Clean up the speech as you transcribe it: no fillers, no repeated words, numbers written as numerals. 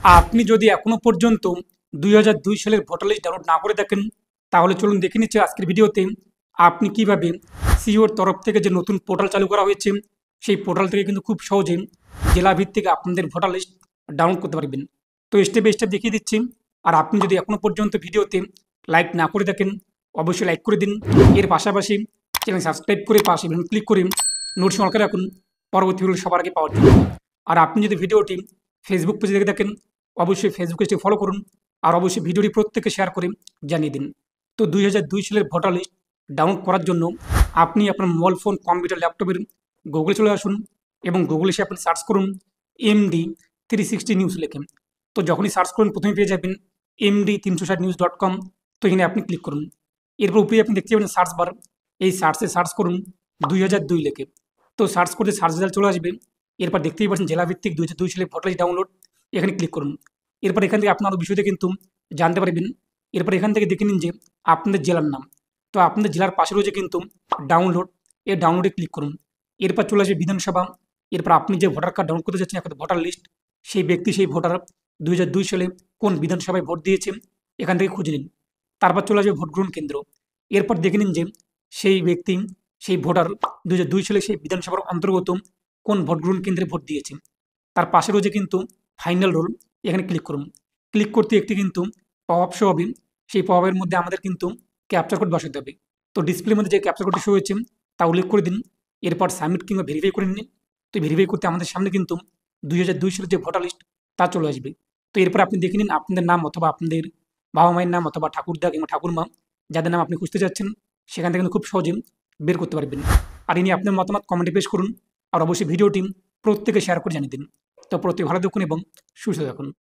আপনি যদি এখনো পর্যন্ত 2002 সালের ভোটার লিস্ট ডাউনলোড না করে থাকেন, তাহলে চলুন দেখে নিচ্ছি আজকের ভিডিওতে আপনি কিভাবে সিওর তরফ থেকে যে নতুন পোর্টাল চালু করা হয়েছে সেই পোর্টাল থেকে কিন্তু খুব সহজে জেলা ভিত্তিক আপনাদের ভোটার লিস্ট ডাউনলোড করতে পারবেন। তো স্টেপ বাই স্টেপ দেখিয়ে দিচ্ছি। আর আপনি যদি এখনো পর্যন্ত ভিডিওতে লাইক না করে থাকেন, অবশ্যই লাইক করে দিন। এর পাশাপাশি চ্যানেল সাবস্ক্রাইব করে পাশে ক্লিক করে নোটিফিকেশন অন করে রাখুন পরবর্তী ভিডিও সবার আগে পাওয়ার জন্য। আর আপনি যদি ভিডিওটি ফেসবুক পেজে দেখে থাকেন, অবশ্যই ফেসবুক পেজটি ফলো করুন আর অবশ্যই ভিডিওটি প্রত্যেককে শেয়ার করে জানিয়ে দিন। তো 2002 সালের ভোটার লিস্ট ডাউনলোড করার জন্য আপনি আপনার মোবাইল ফোন, কম্পিউটার, ল্যাপটপের গুগলে চলে আসুন এবং গুগলে এসে আপনি সার্চ করুন MD360 নিউজ লিখে। তো যখনই সার্চ করুন প্রথমে পেয়ে যাবেন MD360news.com। তো এখানে আপনি ক্লিক করুন। এরপর উপরে আপনি দেখতে পাবেন সার্চ বার, এই সার্চে সার্চ করুন 2002 লিখে। তো সার্চ করতে সার্চ রেজাল্ট চলে আসবে। এরপর দেখতেই পাচ্ছেন জেলাভিত্তিক 2002 সালে ভোটার লিস্ট ডাউনলোড, এখানে ক্লিক করুন। এরপর এখান থেকে আপনার আরও বিষয়তে কিন্তু জানতে পারবেন। এরপর এখান থেকে দেখে নিন যে আপনাদের জেলার নাম। তো আপনাদের জেলার পাশে রয়েছে কিন্তু ডাউনলোড, এই ডাউনলোডে ক্লিক করুন। এরপর চলে আসবে বিধানসভা। এরপর আপনি যে ভোটার কার্ড ডাউনলোড করতে চাচ্ছেন এখন ভোটার লিস্ট, সেই ব্যক্তি সেই ভোটার 2002 সালে কোন বিধানসভায় ভোট দিয়েছে এখান থেকে খুঁজে নিন। তারপর চলে আসবে ভোট গ্রহণ কেন্দ্র। এরপর দেখে নিন যে সেই ব্যক্তি সেই ভোটার 2002 সালে সেই বিধানসভার অন্তর্গত কোন ভোট গ্রহণ কেন্দ্রে ভোট দিয়েছে। তার পাশে রয়েছে কিন্তু ফাইনাল রোল, এখানে ক্লিক করুন। ক্লিক করতে একটি কিন্তু পপ আপ শো হবে, সেই পপ আপের মধ্যে আমাদের কিন্তু ক্যাপচার কোড বসাতে হবে। তো ডিসপ্লের মধ্যে যে ক্যাপচার কোডটি শো হয়েছে তা উল্লেখ করে দিন। এরপর সাবমিট কিংবা ভেরিফাই করে নিন। তো ভেরিফাই করতে আমাদের সামনে কিন্তু 2002 সালের যে ভোটার লিস্ট তা চলে আসবে। তো এরপর আপনি দেখে নিন আপনাদের নাম অথবা আপনাদের বাবা মায়ের নাম অথবা ঠাকুরদা কিংবা ঠাকুরমা যাদের নাম আপনি খুঁজতে চাচ্ছেন সেখান থেকে কিন্তু খুব সহজে বের করতে পারবেন। আর ইনি আপনার মতামত কমেন্টে পেশ করুন আর অবশ্যই ভিডিওটি প্রত্যেকে শেয়ার করে জানিয়ে দিন। তো প্রত্যেকে ভালো থাকুন এবং সুস্থ থাকুন।